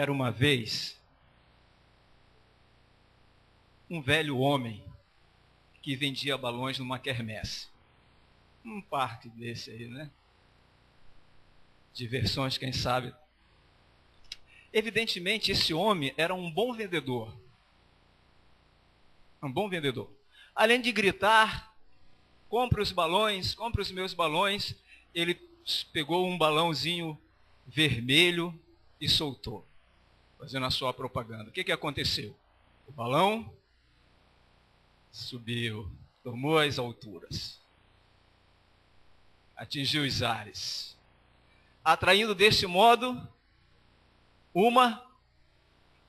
Era uma vez um velho homem que vendia balões numa quermesse. Um parque desse aí, né? Diversões, quem sabe. Evidentemente, esse homem era um bom vendedor. Um bom vendedor. Além de gritar, compre os balões, compre os meus balões, ele pegou um balãozinho vermelho e soltou, fazendo a sua propaganda. O que aconteceu? O balão subiu, tomou as alturas, atingiu os ares, atraindo desse modo uma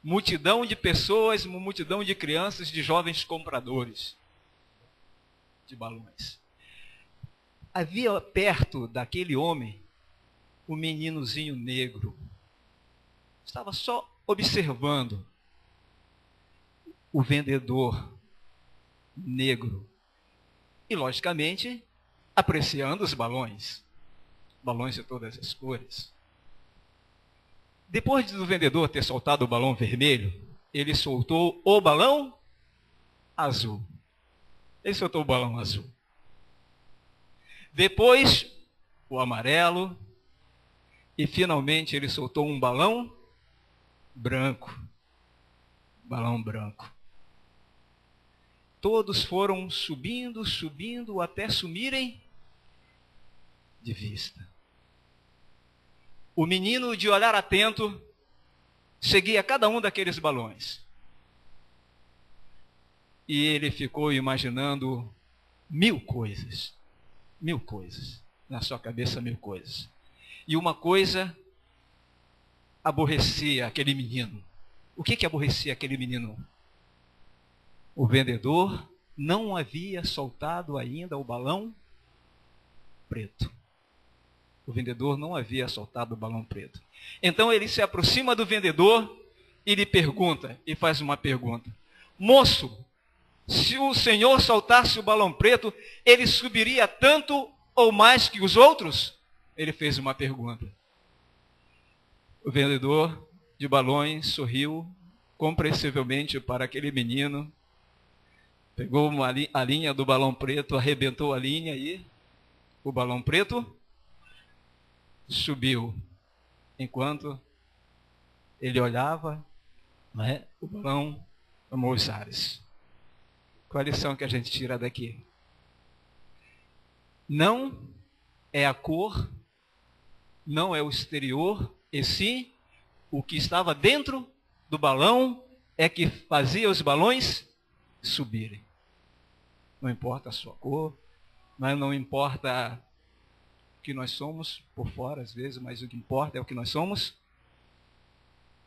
multidão de pessoas, uma multidão de crianças, de jovens compradores de balões. Havia perto daquele homem um meninozinho negro. Estava só observando o vendedor negro e, logicamente, apreciando os balões de todas as cores. Depois do vendedor ter soltado o balão vermelho, ele soltou o balão azul. Ele soltou o balão azul. Depois, o amarelo. E, finalmente, ele soltou um balão branco. Balão branco. Todos foram subindo, subindo, até sumirem de vista. O menino, de olhar atento, seguia cada um daqueles balões. E ele ficou imaginando mil coisas. Na sua cabeça, mil coisas. E uma coisa aborrecia aquele menino. O que aborrecia aquele menino? O vendedor não havia soltado ainda o balão preto. O vendedor não havia soltado o balão preto. Então ele se aproxima do vendedor e lhe pergunta, e faz uma pergunta. Moço, se o senhor soltasse o balão preto, ele subiria tanto ou mais que os outros? Ele fez uma pergunta. O vendedor de balões sorriu compreensivelmente para aquele menino, pegou a linha do balão preto, arrebentou a linha e o balão preto subiu. Enquanto ele olhava, o balão tomou os ares. Qual a lição que a gente tira daqui? Não é a cor, não é o exterior, e sim o que estava dentro do balão é que fazia os balões subirem. Não importa a sua cor, mas não importa o que nós somos por fora às vezes, mas o que importa é o que nós somos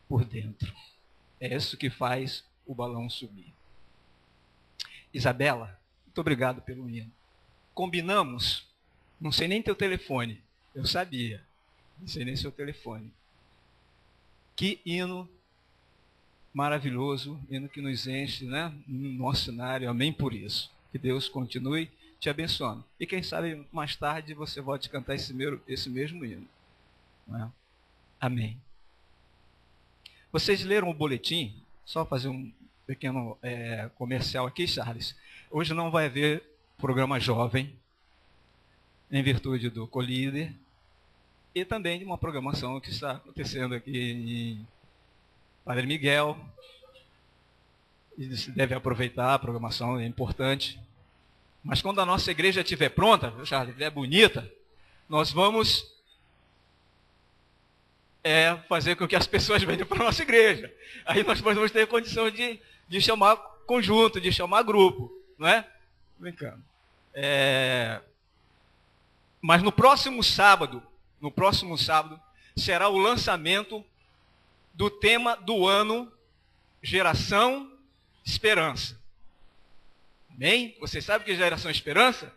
por dentro. É isso que faz o balão subir. Isabela, muito obrigado pelo hino. Combinamos, não sei nem teu telefone, eu sabia, não sei nem seu telefone. Que hino maravilhoso, hino que nos enche, né, no nosso cenário, amém por isso. Que Deus continue te abençoando. E quem sabe mais tarde você volte a cantar esse mesmo hino. Não é? Amém. Vocês leram o boletim? Só fazer um pequeno comercial aqui, Charles. Hoje não vai haver programa jovem, em virtude do Colíder, e também de uma programação que está acontecendo aqui em Padre Miguel. E se deve aproveitar, a programação é importante. Mas quando a nossa igreja estiver pronta, Charles, estiver bonita, nós vamos fazer com que as pessoas venham para a nossa igreja. Aí nós vamos ter condição de chamar conjunto, de chamar grupo, não é? Brincando. Mas no próximo sábado, será o lançamento do tema do ano, Geração Esperança. Amém? Vocês sabem o que é Geração Esperança?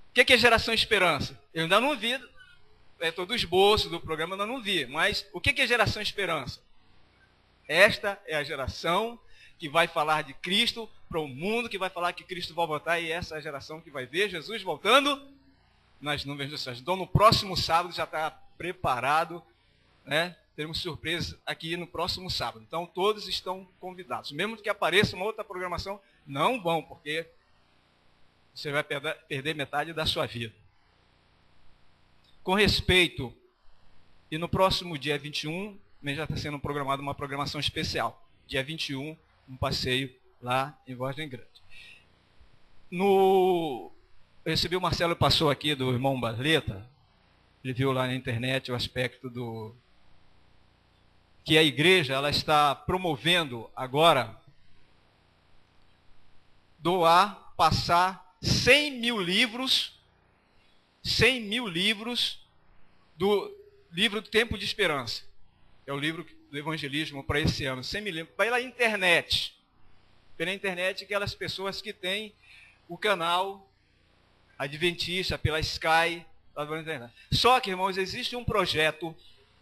O que é Geração Esperança? Eu ainda não vi, todo o esboço do programa eu ainda não vi, mas o que é Geração Esperança? Esta é a geração que vai falar de Cristo para o mundo, que vai falar que Cristo vai voltar, e essa é a geração que vai ver Jesus voltando nas nuvens dos céus. Então, no próximo sábado já está preparado, né? teremos surpresas aqui no próximo sábado. Então, todos estão convidados. Mesmo que apareça uma outra programação, não vão, porque você vai perder metade da sua vida. Com respeito, e no próximo dia 21, já está sendo programada uma programação especial. Dia 21, um passeio lá em Vargem Grande. Eu recebi o Marcelo passou aqui do irmão Barleta. Ele viu lá na internet o aspecto que a igreja ela está promovendo agora passar 100 mil livros do livro do Tempo de Esperança. É o livro do evangelismo para esse ano. 100 mil livros. Pela internet. Pela internet, aquelas pessoas que têm o canal Adventista, pela Sky. Só que, irmãos, existe um projeto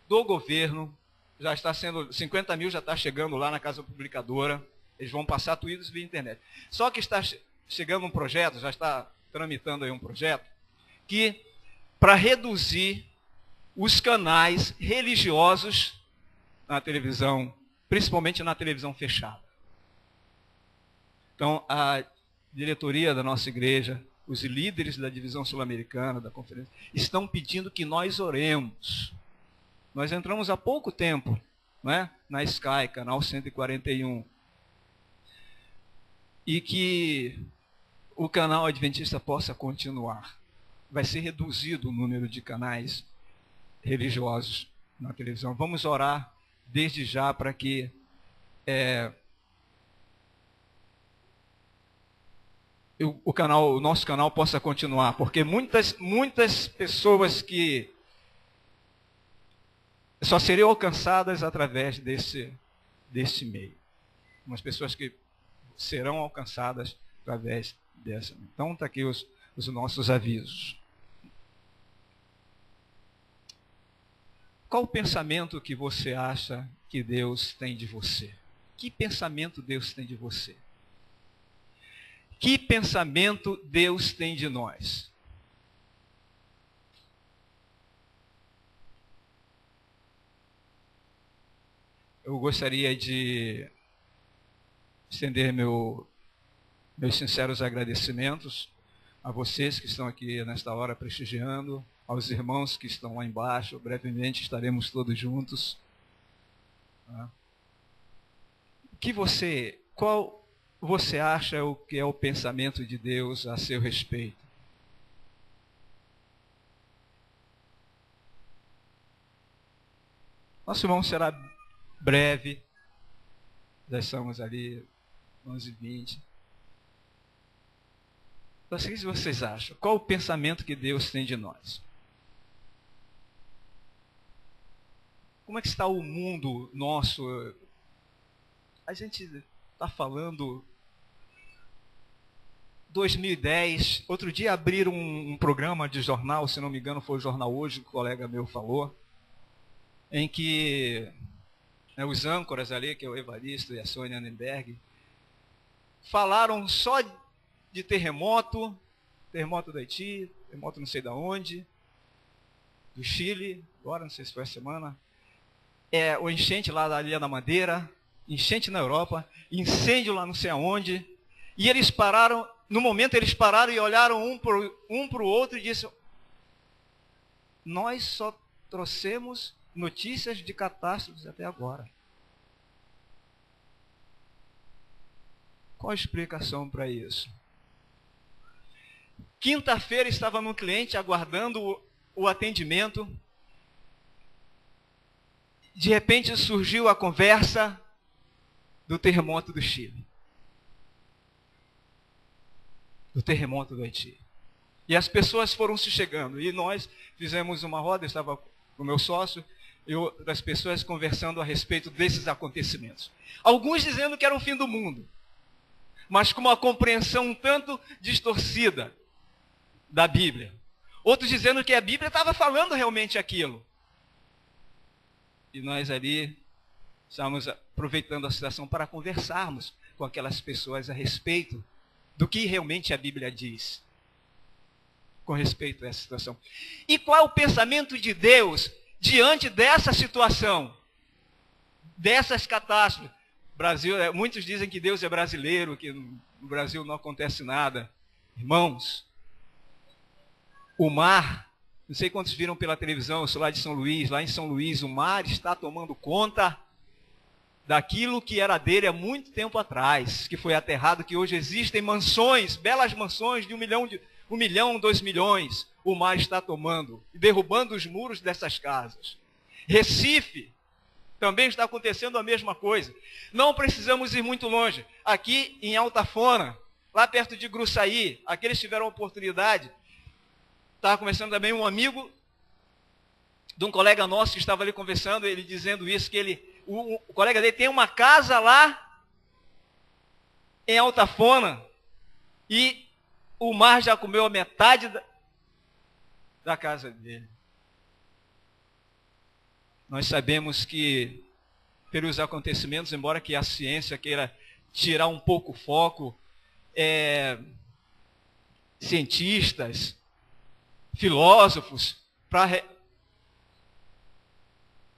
do governo, já está sendo, 50 mil já está chegando lá na Casa Publicadora, eles vão passar tudo isso via internet. Só que está chegando um projeto, já está tramitando aí um projeto, que para reduzir os canais religiosos na televisão, principalmente na televisão fechada. Então, a diretoria da nossa igreja, os líderes da divisão sul-americana, da conferência, estão pedindo que nós oremos. Nós entramos há pouco tempo, né, na Sky, canal 141, e que o canal Adventista possa continuar. Vai ser reduzido o número de canais religiosos na televisão. Vamos orar desde já para que o nosso canal possa continuar, porque muitas pessoas que só seriam alcançadas através desse meio. Umas pessoas que serão alcançadas através dessa. Então, está aqui os nossos avisos. Qual o pensamento que você acha que Deus tem de você? Que pensamento Deus tem de você? Que pensamento Deus tem de nós? Eu gostaria de estender meus sinceros agradecimentos a vocês que estão aqui nesta hora prestigiando, aos irmãos que estão lá embaixo. Brevemente estaremos todos juntos. Qual você acha o que é o pensamento de Deus a seu respeito? Nosso irmão será breve. Já estamos ali, 11h20. Mas o que vocês acham? Qual o pensamento que Deus tem de nós? Como é que está o mundo nosso? A gente está falando 2010. Outro dia abriram um programa de jornal, se não me engano foi o Jornal Hoje, que um colega meu falou, em que os âncoras ali, que é o Evaristo e a Sônia Annenberg, falaram só de terremoto do Haiti, terremoto não sei de onde, do Chile, agora não sei se foi a semana, o enchente lá da Ilha da Madeira, enchente na Europa, incêndio lá não sei aonde, e eles pararam, no momento eles pararam e olharam um para o outro e disseram: nós só trouxemos notícias de catástrofes até agora. Qual a explicação para isso? Quinta-feira estava no cliente aguardando o atendimento. De repente surgiu a conversa do terremoto do Chile. Do terremoto do Haiti. E as pessoas foram se chegando. E nós fizemos uma roda, eu estava com o meu sócio, e outras pessoas conversando a respeito desses acontecimentos. Alguns dizendo que era o fim do mundo, mas com uma compreensão um tanto distorcida da Bíblia. Outros dizendo que a Bíblia estava falando realmente aquilo. E nós ali estávamos aproveitando a situação para conversarmos com aquelas pessoas a respeito do que realmente a Bíblia diz com respeito a essa situação. E qual é o pensamento de Deus diante dessa situação? dessas catástrofes. Brasil, muitos dizem que Deus é brasileiro, que no Brasil não acontece nada. Irmãos, o mar, não sei quantos viram pela televisão, eu sou lá de São Luís, lá em São Luís, o mar está tomando conta daquilo que era dele há muito tempo atrás, que foi aterrado, que hoje existem mansões, belas mansões de 1 milhão, 2 milhões, o mar está tomando e derrubando os muros dessas casas. Recife, também está acontecendo a mesma coisa. Não precisamos ir muito longe. Aqui em Altafona, lá perto de Gruçaí, aqueles tiveram a oportunidade. Estava conversando também um amigo de um colega nosso que estava ali conversando, ele dizendo isso, que o colega dele tem uma casa lá em Altafona e o mar já comeu a metade da casa dele. Nós sabemos que, pelos acontecimentos, embora que a ciência queira tirar um pouco o foco, cientistas, filósofos,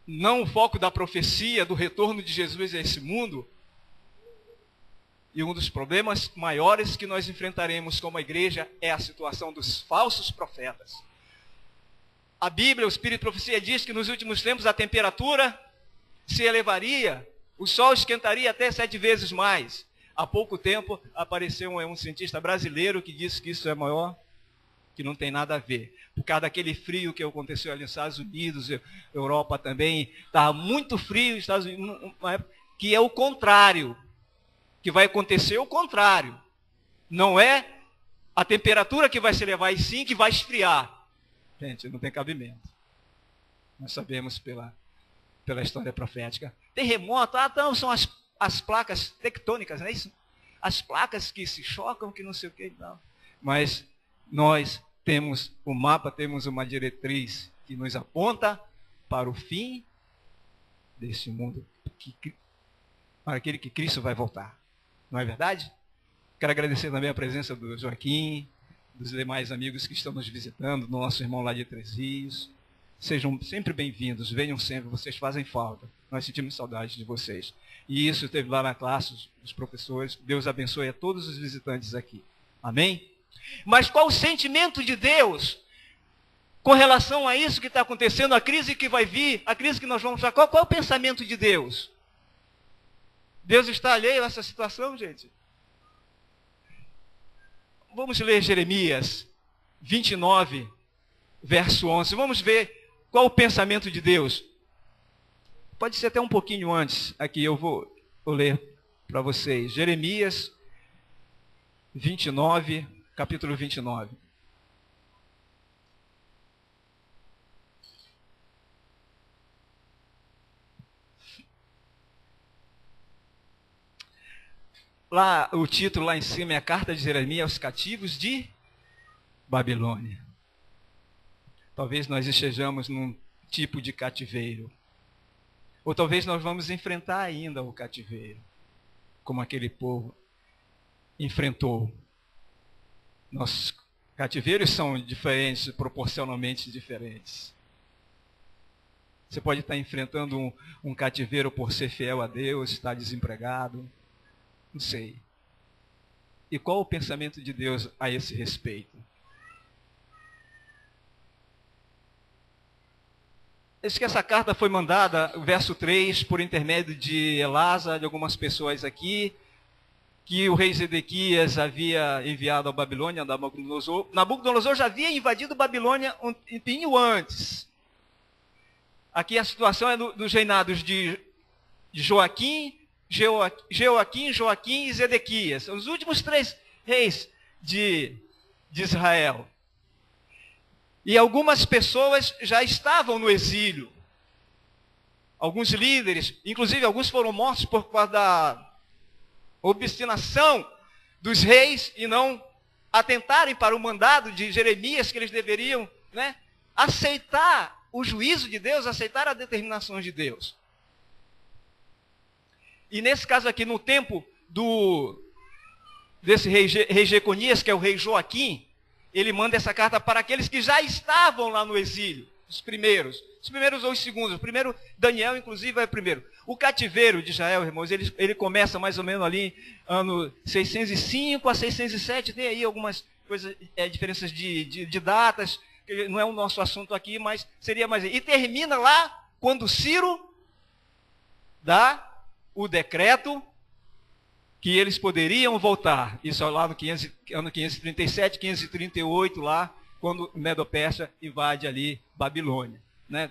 não o foco da profecia, do retorno de Jesus a esse mundo, e um dos problemas maiores que nós enfrentaremos como igreja é a situação dos falsos profetas. A Bíblia, o Espírito de Profecia diz que nos últimos tempos a temperatura se elevaria, o sol esquentaria até 7 vezes mais. Há pouco tempo apareceu um cientista brasileiro que disse que isso é maior, que não tem nada a ver. Por causa daquele frio que aconteceu ali nos Estados Unidos, Europa também, estava muito frio nos Estados Unidos, que é o contrário, que vai acontecer o contrário. Não é a temperatura que vai se elevar, e sim que vai esfriar. Gente, não tem cabimento. Nós sabemos pela história profética. Terremoto, então são as placas tectônicas, não é isso? As placas que se chocam, que não sei o que. Não. Mas nós temos o mapa, temos uma diretriz que nos aponta para o fim deste mundo, para aquele que Cristo vai voltar. Não é verdade? Quero agradecer também a presença do Joaquim, dos demais amigos que estão nos visitando, do nosso irmão lá de Três Rios. Sejam sempre bem-vindos, venham sempre, vocês fazem falta. Nós sentimos saudade de vocês. E isso teve lá na classe, os professores. Deus abençoe a todos os visitantes aqui. Amém? Mas qual o sentimento de Deus com relação a isso que está acontecendo, a crise que vai vir, a crise que nós vamos passar? Qual é o pensamento de Deus? Deus está alheio a essa situação, gente? Vamos ler Jeremias 29, verso 11. Vamos ver qual o pensamento de Deus. Pode ser até um pouquinho antes. Aqui eu vou ler para vocês. Jeremias 29, capítulo 29. Lá, o título lá em cima é a carta de Jeremias aos cativos de Babilônia. Talvez nós estejamos num tipo de cativeiro. Ou talvez nós vamos enfrentar ainda o cativeiro, como aquele povo enfrentou. Nossos cativeiros são diferentes, proporcionalmente diferentes. Você pode estar enfrentando um cativeiro por ser fiel a Deus, estar desempregado. Não sei. E qual o pensamento de Deus a esse respeito? Diz que essa carta foi mandada, verso 3, por intermédio de Elasa, de algumas pessoas aqui, que o rei Zedequias havia enviado à Babilônia, Nabucodonosor. Nabucodonosor já havia invadido Babilônia um tempinho antes. Aqui a situação é dos reinados de Joaquim e Zedequias. São os últimos 3 reis de Israel. E algumas pessoas já estavam no exílio. Alguns líderes, inclusive alguns foram mortos por causa da obstinação dos reis e não atentarem para o mandado de Jeremias, que eles deveriam, aceitar o juízo de Deus, aceitar a determinação de Deus. E nesse caso aqui, no tempo desse rei Jeconias, que é o rei Joaquim, ele manda essa carta para aqueles que já estavam lá no exílio. Os primeiros ou os segundos. O primeiro, Daniel, inclusive, é o primeiro. O cativeiro de Israel, irmãos, ele começa mais ou menos ali, ano 605 a 607, tem aí algumas coisas, diferenças de datas, que não é o nosso assunto aqui, mas seria mais... E termina lá, quando Ciro dá o decreto que eles poderiam voltar. Isso é lá no ano 537, 538, lá, quando Medo-Pérsia invade ali Babilônia. Né?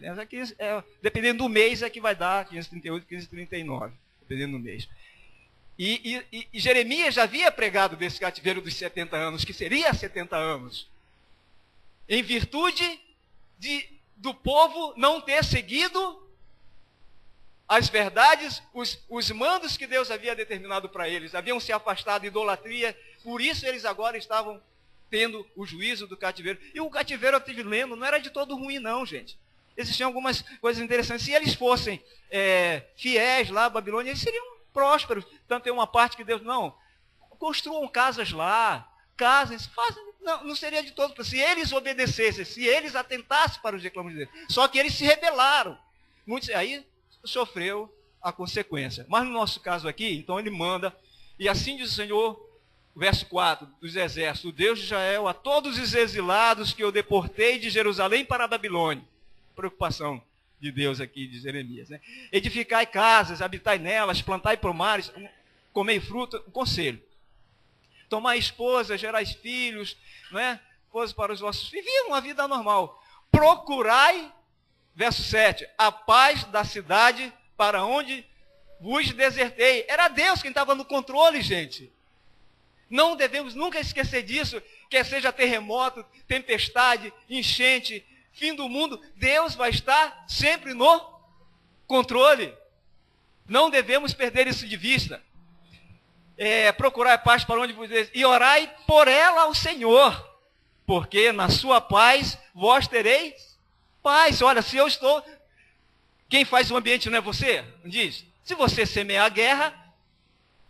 Dependendo do mês é que vai dar 538, 539, dependendo do mês. E Jeremias já havia pregado desse cativeiro dos 70 anos, que seria 70 anos, em virtude do povo não ter seguido as verdades, os mandos que Deus havia determinado para eles. Haviam se afastado da idolatria, por isso eles agora estavam tendo o juízo do cativeiro. E o cativeiro, eu estive lendo, não era de todo ruim não, gente. Existiam algumas coisas interessantes. Se eles fossem fiéis lá à Babilônia, eles seriam prósperos. Tanto tem uma parte que Deus, não, construam casas lá, casem, não seria de todo. Se eles obedecessem, se eles atentassem para os reclamos de Deus. Só que eles se rebelaram. Muitos, aí sofreu a consequência. Mas no nosso caso aqui, então ele manda, e assim diz o Senhor, verso 4, dos exércitos, o Deus de Israel, a todos os exilados que eu deportei de Jerusalém para a Babilônia. Preocupação de Deus aqui, de Jeremias. Né? Edificai casas, habitai nelas, plantai pomares, comei fruta, um conselho. Tomai esposa, gerais filhos, não é? Esposa para os vossos filhos, vivam uma vida normal. Procurai, verso 7, a paz da cidade para onde vos desertei. Era Deus quem estava no controle, gente. Não devemos nunca esquecer disso, quer seja terremoto, tempestade, enchente, fim do mundo, Deus vai estar sempre no controle. Não devemos perder isso de vista. Procurai paz para onde vos desertei, e orai por ela ao Senhor, porque na sua paz vós tereis paz. Olha, se eu estou... Quem faz o ambiente não é você? Diz. Se você semear a guerra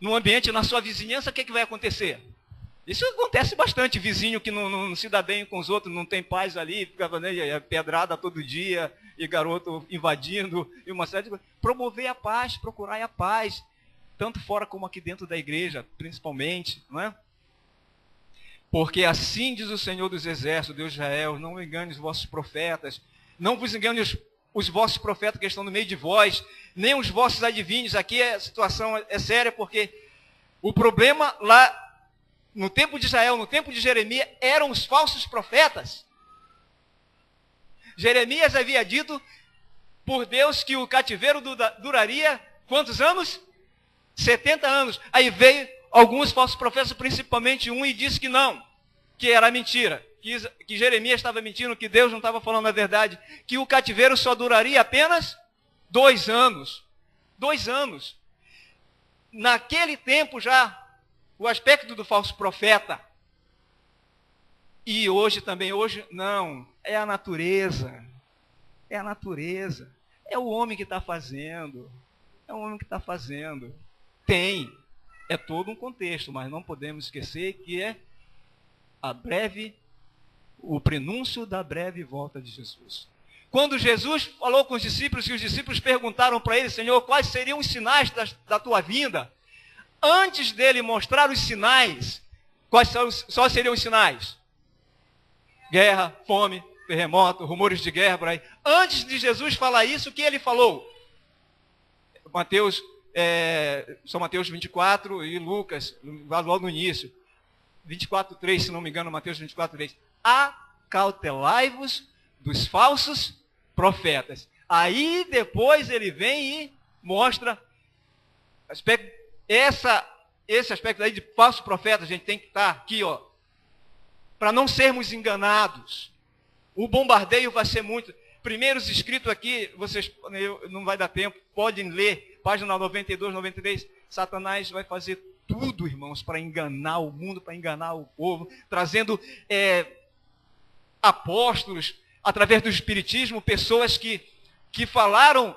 no ambiente, na sua vizinhança, o que vai acontecer? Isso acontece bastante. Vizinho que não se dá bem com os outros, não tem paz ali, fica pedrada todo dia, e garoto invadindo, e uma série de coisas. Promover a paz, procurar a paz, tanto fora como aqui dentro da igreja, principalmente, não é? Porque assim diz o Senhor dos Exércitos, Deus de Israel, não engane os vossos profetas, não vos engane os vossos profetas que estão no meio de vós, nem os vossos adivinhos. Aqui a situação é séria, porque o problema lá no tempo de Israel, no tempo de Jeremias, eram os falsos profetas. Jeremias havia dito por Deus que o cativeiro duraria quantos anos? 70 anos. Aí veio alguns falsos profetas, principalmente um, e disse que não, que era mentira. Que Jeremias estava mentindo, que Deus não estava falando a verdade, que o cativeiro só duraria apenas 2 anos. 2 anos. Naquele tempo já, o aspecto do falso profeta. E hoje também, não, é a natureza. É a natureza. É o homem que está fazendo. É o homem que está fazendo. É todo um contexto, mas não podemos esquecer que é o prenúncio da breve volta de Jesus. Quando Jesus falou com os discípulos, e os discípulos perguntaram para ele, Senhor, quais seriam os sinais da tua vinda? Antes dele mostrar os sinais, quais só seriam os sinais? Guerra, fome, terremoto, rumores de guerra, por aí. Antes de Jesus falar isso, o que ele falou? São Mateus 24 e Lucas, logo no início. 24:3, se não me engano, Mateus 24:3. Acautelai-vos dos falsos profetas. Aí depois ele vem e mostra esse aspecto aí de falso profeta. A gente tem que estar aqui, ó, para não sermos enganados. O bombardeio vai ser muito. Primeiros escritos aqui, não vai dar tempo, podem ler, página 92, 93. Satanás vai fazer tudo, irmãos, para enganar o mundo, para enganar o povo, trazendo apóstolos, através do espiritismo, pessoas que falaram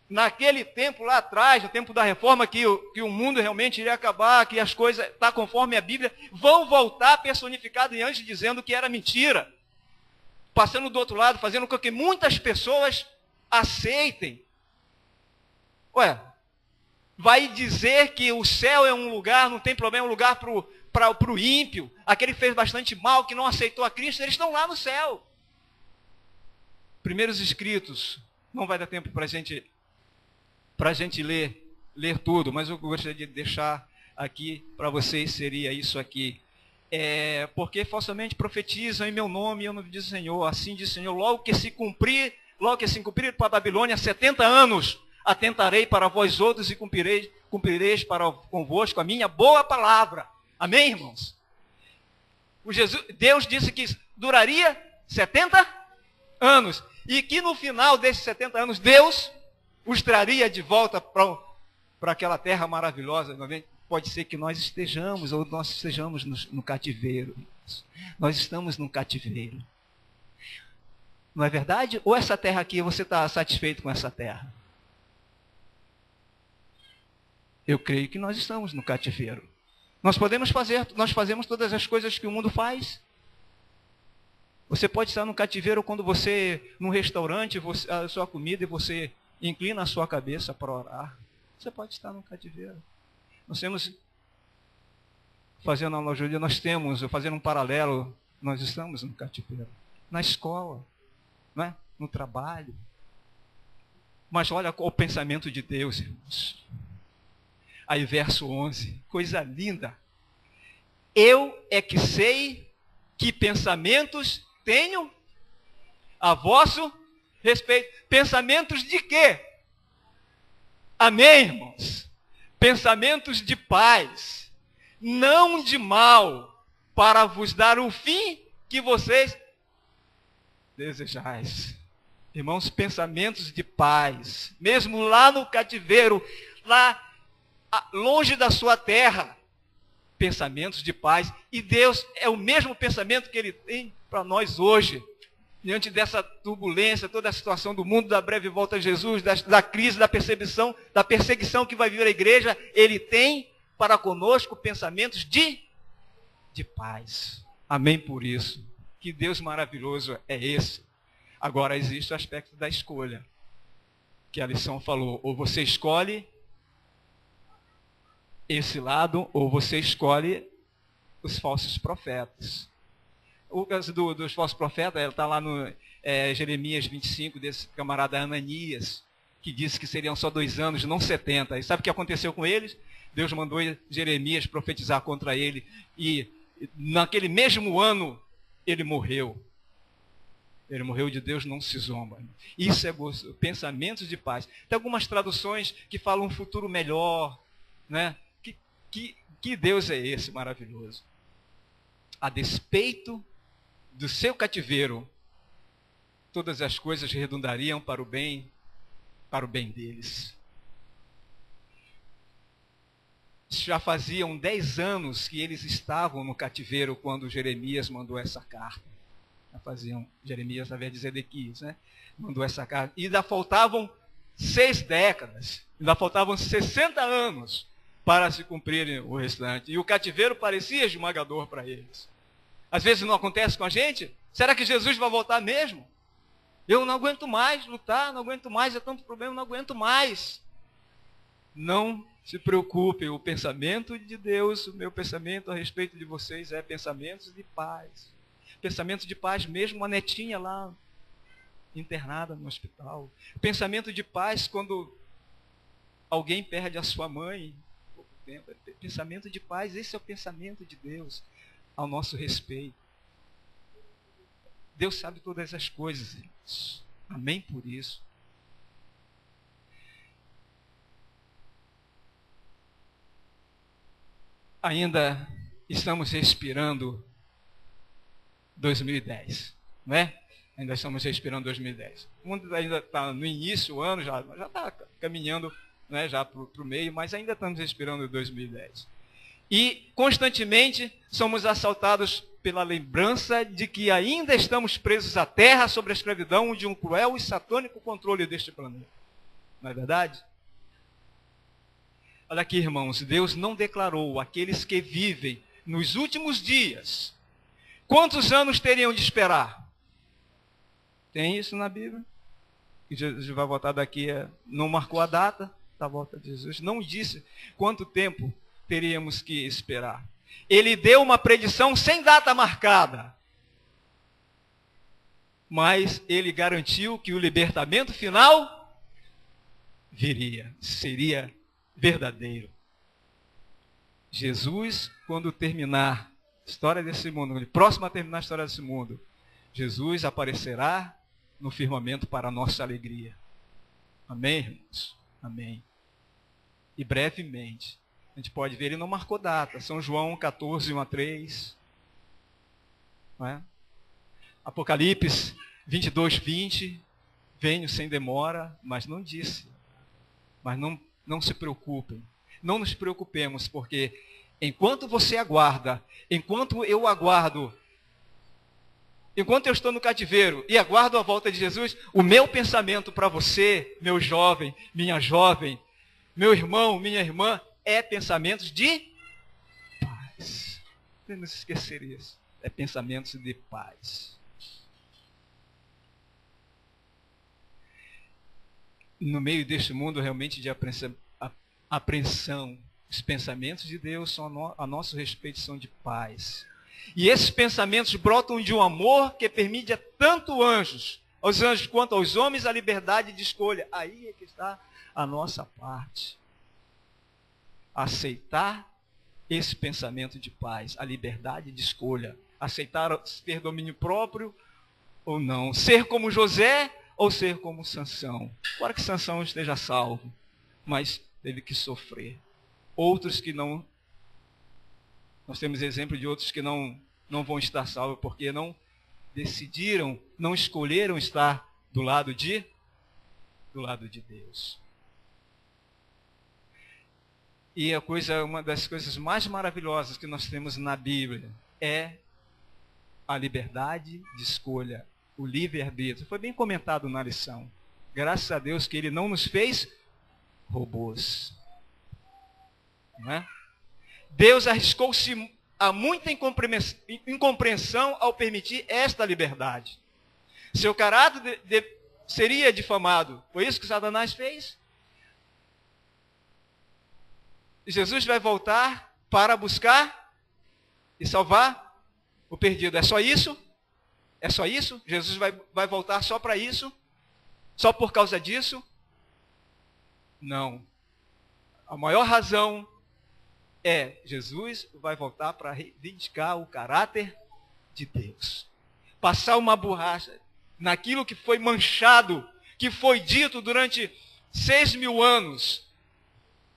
naquele tempo lá atrás, no tempo da reforma, que o mundo realmente iria acabar, que as coisas, tá conforme a Bíblia, vão voltar personificado em anjos dizendo que era mentira. passando do outro lado, fazendo com que muitas pessoas aceitem. Ué, vai dizer que o céu é um lugar, não tem problema, um lugar para o ímpio, aquele que fez bastante mal, que não aceitou a Cristo, eles estão lá no céu. Primeiros escritos, não vai dar tempo para a gente ler tudo, mas eu gostaria de deixar aqui para vocês, seria isso aqui. Porque falsamente profetizam em meu nome, eu não diz o Senhor, assim diz o Senhor, logo que se cumprir para a Babilônia 70 anos, atentarei para vós outros e cumprireis para convosco a minha boa palavra. Amém, irmãos? Deus disse que duraria 70 anos. E que no final desses 70 anos, Deus os traria de volta para aquela terra maravilhosa. Pode ser que nós estejamos no cativeiro. Nós estamos no cativeiro. Não é verdade? Ou essa terra aqui, você está satisfeito com essa terra? Eu creio que nós estamos no cativeiro. Nós fazemos todas as coisas que o mundo faz. Você pode estar no cativeiro quando você, num restaurante, a sua comida, e você inclina a sua cabeça para orar. Você pode estar no cativeiro. Nós temos, fazendo analogia, fazendo um paralelo, nós estamos no cativeiro. Na escola, não é? No trabalho. Mas olha o pensamento de Deus, irmãos. Aí verso 11, coisa linda. Eu é que sei que pensamentos tenho a vosso respeito. Pensamentos de quê? Amém, irmãos? Pensamentos de paz, não de mal, para vos dar o fim que vocês desejais. Irmãos, pensamentos de paz, mesmo lá no cativeiro, lá longe da sua terra, pensamentos de paz. E Deus é o mesmo pensamento que Ele tem para nós hoje, diante dessa turbulência, toda a situação do mundo, da breve volta a Jesus, da crise, da perseguição que vai vir a igreja. Ele tem para conosco pensamentos de paz. Amém por isso. Que Deus maravilhoso é esse. Agora existe o aspecto da escolha, que a lição falou, ou você escolhe esse lado, ou você escolhe os falsos profetas. O caso dos falsos profetas, está lá no Jeremias 25, desse camarada Ananias, que disse que seriam só 2 anos, não 70. E sabe o que aconteceu com eles? Deus mandou Jeremias profetizar contra ele, e naquele mesmo ano, ele morreu. Ele morreu. De Deus não se zomba. Isso é pensamentos de paz. Tem algumas traduções que falam um futuro melhor, né? Que Deus é esse maravilhoso? A despeito do seu cativeiro, todas as coisas redundariam para o bem deles. Já faziam 10 anos que eles estavam no cativeiro quando Jeremias mandou essa carta. Jeremias, através de Zedequias, né? Mandou essa carta. E ainda faltavam 6 décadas, ainda faltavam 60 anos para se cumprirem o restante. E o cativeiro parecia esmagador para eles. Às vezes não acontece com a gente. Será que Jesus vai voltar mesmo? Eu não aguento mais lutar, não aguento mais, é tanto problema, não aguento mais. Não se preocupe, o pensamento de Deus, o meu pensamento a respeito de vocês é pensamentos de paz. Pensamento de paz, mesmo a netinha lá internada no hospital. Pensamento de paz quando alguém perde a sua mãe. Pensamento de paz, esse é o pensamento de Deus ao nosso respeito. Deus sabe todas as coisas, irmãos. Amém por isso. Ainda estamos respirando 2010, não é? Ainda estamos respirando 2010. O mundo ainda está no início do ano, já está caminhando, né, já para o meio, mas ainda estamos respirando 2010. E constantemente somos assaltados pela lembrança de que ainda estamos presos à terra sob a escravidão de um cruel e satânico controle deste planeta. Não é verdade? Olha aqui, irmãos, Deus não declarou aqueles que vivem nos últimos dias quantos anos teriam de esperar? Tem isso na Bíblia. Que Jesus vai voltar daqui, não marcou a data da volta de Jesus, não disse quanto tempo teríamos que esperar. Ele deu uma predição sem data marcada, mas ele garantiu que o libertamento final viria, seria verdadeiro. Jesus, quando terminar a história desse mundo, próximo a terminar a história desse mundo, Jesus aparecerá no firmamento para a nossa alegria. Amém, irmãos? Amém. E brevemente, a gente pode ver, ele não marcou data. São João 14, 1 a 3. Não é? Apocalipse 22, 20. Venho sem demora, mas não disse. Mas não se preocupem. Não nos preocupemos, porque enquanto você aguarda, enquanto eu aguardo, enquanto eu estou no cativeiro e aguardo a volta de Jesus, o meu pensamento para você, meu jovem, minha jovem, meu irmão, minha irmã, é pensamentos de paz. Não nos esquecer isso. É pensamentos de paz. No meio deste mundo realmente de apreensão, os pensamentos de Deus são a nosso respeito são de paz. E esses pensamentos brotam de um amor que permite a tanto aos anjos quanto aos homens, a liberdade de escolha. Aí é que está a nossa parte. Aceitar esse pensamento de paz, a liberdade de escolha. Aceitar ter domínio próprio ou não. Ser como José ou ser como Sansão. Agora que Sansão esteja salvo, mas teve que sofrer. Outros que não... Nós temos exemplo de outros que não vão estar salvos porque não decidiram, não escolheram estar do lado de Deus. E uma das coisas mais maravilhosas que nós temos na Bíblia é a liberdade de escolha, o livre-arbítrio. Foi bem comentado na lição. Graças a Deus que ele não nos fez robôs. Não é? Deus arriscou-se a muita incompreensão ao permitir esta liberdade. Seu caráter seria difamado. Foi isso que Satanás fez? Jesus vai voltar para buscar e salvar o perdido. É só isso? É só isso? Jesus vai voltar só para isso? Só por causa disso? Não. A maior razão Jesus vai voltar para reivindicar o caráter de Deus. Passar uma borracha naquilo que foi manchado, que foi dito durante 6.000 anos.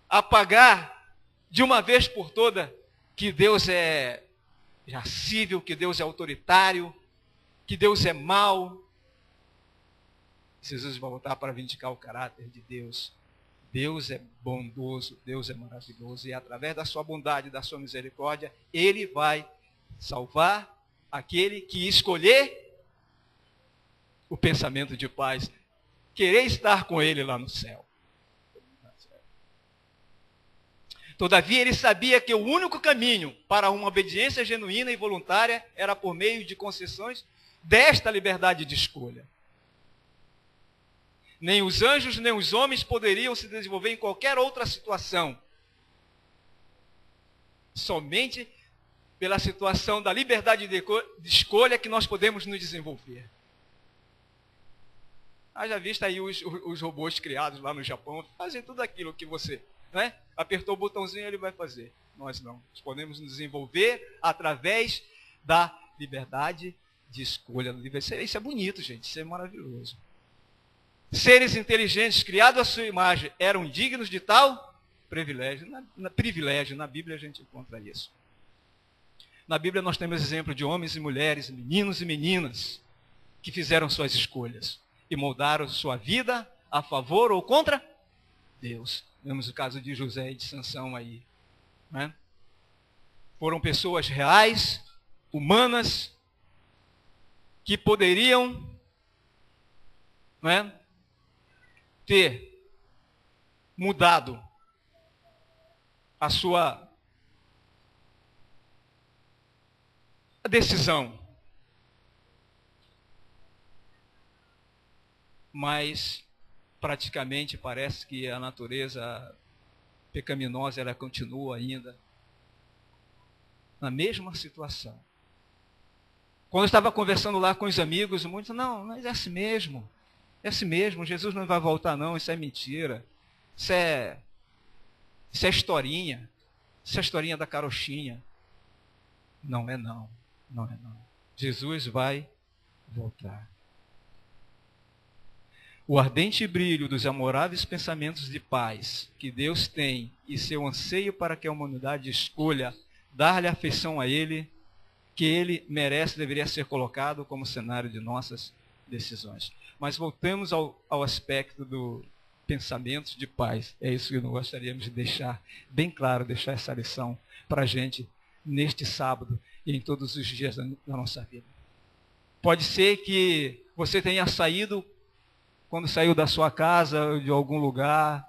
Apagar de uma vez por toda que Deus é irascível, que Deus é autoritário, que Deus é mau. Jesus vai voltar para vindicar o caráter de Deus. Deus é bondoso, Deus é maravilhoso, e através da sua bondade, da sua misericórdia, Ele vai salvar aquele que escolher o pensamento de paz, querer estar com Ele lá no céu. Todavia, ele sabia que o único caminho para uma obediência genuína e voluntária era por meio de concessões desta liberdade de escolha. Nem os anjos, nem os homens poderiam se desenvolver em qualquer outra situação. Somente pela situação da liberdade de escolha que nós podemos nos desenvolver. Haja vista aí os robôs criados lá no Japão, fazem tudo aquilo que você, né? Apertou o botãozinho, ele vai fazer. Nós não. Nós podemos nos desenvolver através da liberdade de escolha. Isso é bonito, gente. Isso é maravilhoso. Seres inteligentes, criados à sua imagem, eram dignos de tal privilégio. Privilégio. Na Bíblia a gente encontra isso. Na Bíblia nós temos exemplo de homens e mulheres, meninos e meninas, que fizeram suas escolhas e moldaram sua vida a favor ou contra Deus. Vemos o caso de José e de Sansão aí. Né? Foram pessoas reais, humanas, que poderiam, né, ter mudado a sua decisão. mas praticamente parece que a natureza pecaminosa ela continua ainda na mesma situação. Quando eu estava conversando lá com os amigos, muitos, não, mas é assim mesmo. É assim mesmo, Jesus não vai voltar não, isso é mentira. Isso é historinha. Isso é historinha da carochinha. Não é não. Não é não. Jesus vai voltar. O ardente brilho dos amoráveis pensamentos de paz que Deus tem e seu anseio para que a humanidade escolha dar-lhe afeição a Ele, que Ele merece, deveria ser colocado como cenário de nossas decisões. Mas voltamos ao aspecto do pensamento de paz. É isso que nós gostaríamos de deixar bem claro, deixar essa lição para a gente neste sábado e em todos os dias da nossa vida. Pode ser que você tenha saído, quando saiu da sua casa, de algum lugar,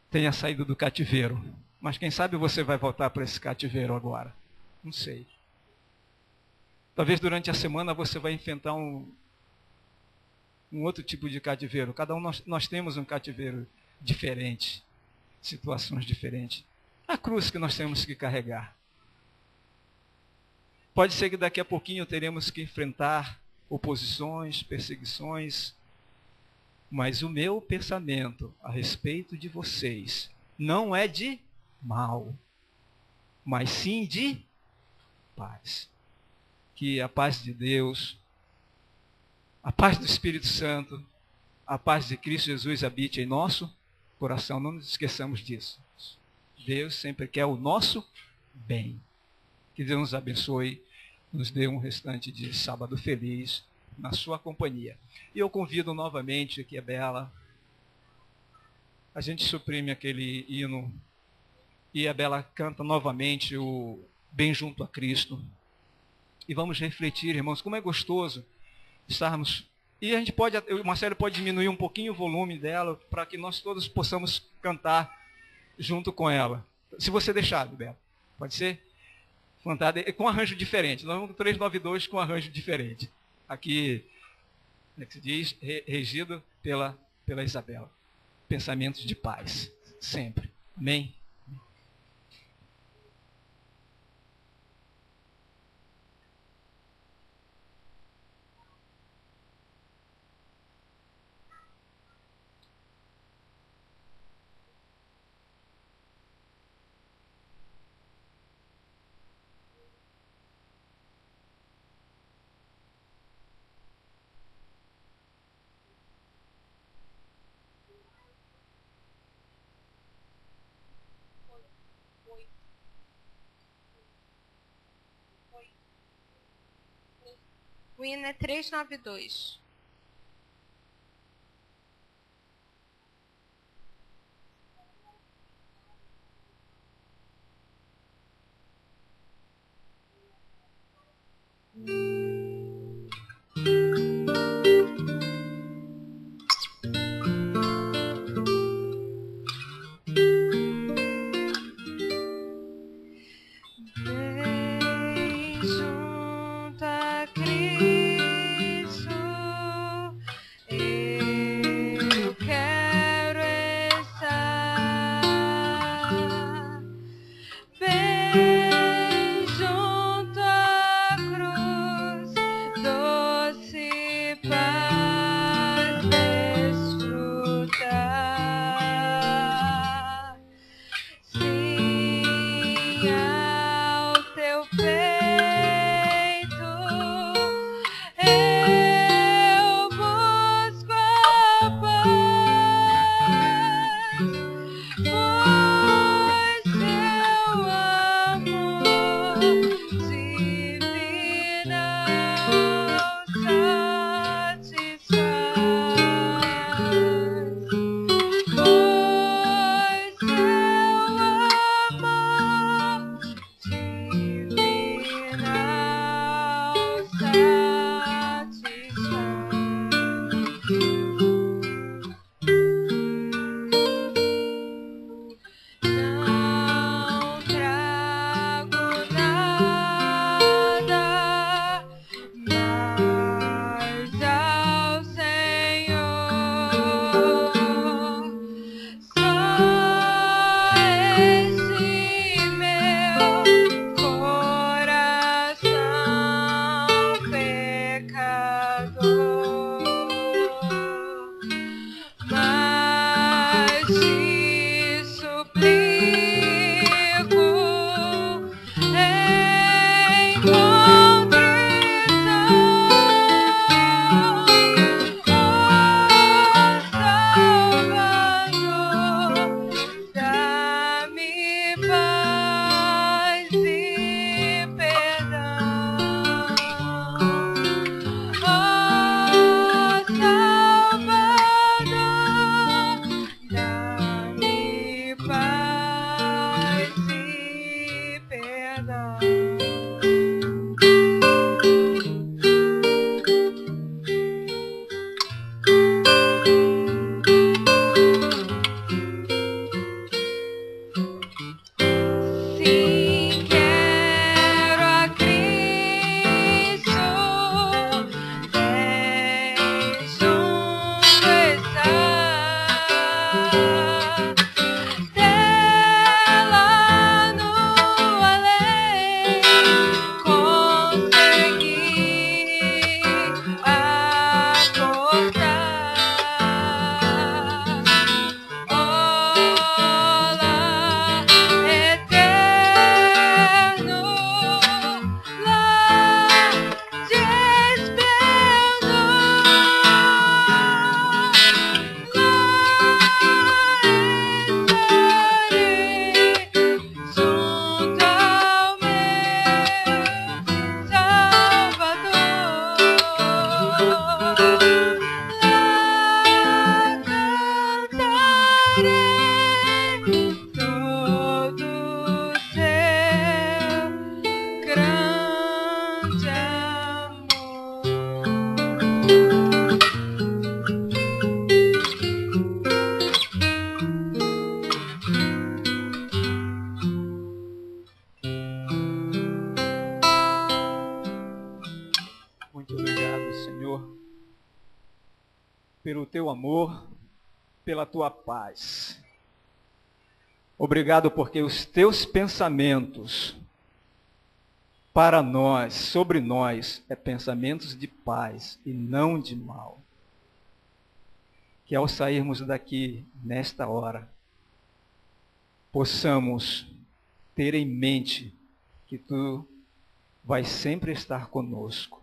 tenha saído do cativeiro. Mas quem sabe você vai voltar para esse cativeiro agora? Não sei. Talvez durante a semana você vai enfrentar um outro tipo de cativeiro. Cada um nós temos um cativeiro diferente, situações diferentes. A cruz que nós temos que carregar. Pode ser que daqui a pouquinho teremos que enfrentar oposições, perseguições, mas o meu pensamento a respeito de vocês não é de mal, mas sim de paz. Que a paz de Deus, a paz do Espírito Santo, a paz de Cristo Jesus habite em nosso coração. Não nos esqueçamos disso. Deus sempre quer o nosso bem. Que Deus nos abençoe, nos dê um restante de sábado feliz na sua companhia. E eu convido novamente aqui a Bela. A gente suprime aquele hino e a Bela canta novamente o Bem Junto a Cristo. E vamos refletir, irmãos, como é gostoso estarmos. E a gente pode, o Marcelo pode diminuir um pouquinho o volume dela para que nós todos possamos cantar junto com ela. Se você deixar, Bela, pode ser? Cantar com arranjo diferente. Nós vamos com 392 com arranjo diferente. Aqui, como é que se diz? Regido pela Isabela. Pensamentos de paz, sempre. Amém? O hino é 392. Bem junto a Cristo grande amor. Muito obrigado, Senhor, pelo teu amor, pela tua paz. Obrigado porque os teus pensamentos para nós, sobre nós, é pensamentos de paz e não de mal. Que ao sairmos daqui, nesta hora, possamos ter em mente que tu vais sempre estar conosco.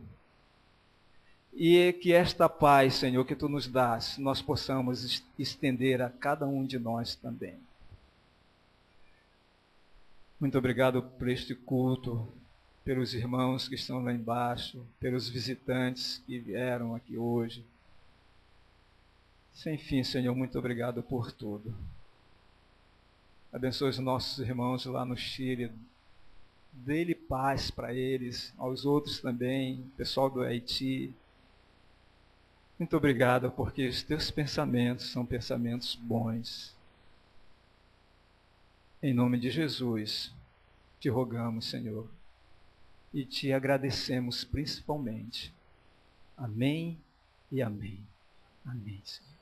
E que esta paz, Senhor, que tu nos dás, nós possamos estender a cada um de nós também. Muito obrigado por este culto, pelos irmãos que estão lá embaixo, pelos visitantes que vieram aqui hoje. Sem fim, Senhor, muito obrigado por tudo. Abençoe os nossos irmãos lá no Chile. Dê-lhe paz para eles, aos outros também, pessoal do Haiti. Muito obrigado, porque os teus pensamentos são pensamentos bons. Em nome de Jesus, te rogamos, Senhor, e te agradecemos principalmente. Amém e amém. Amém, Senhor.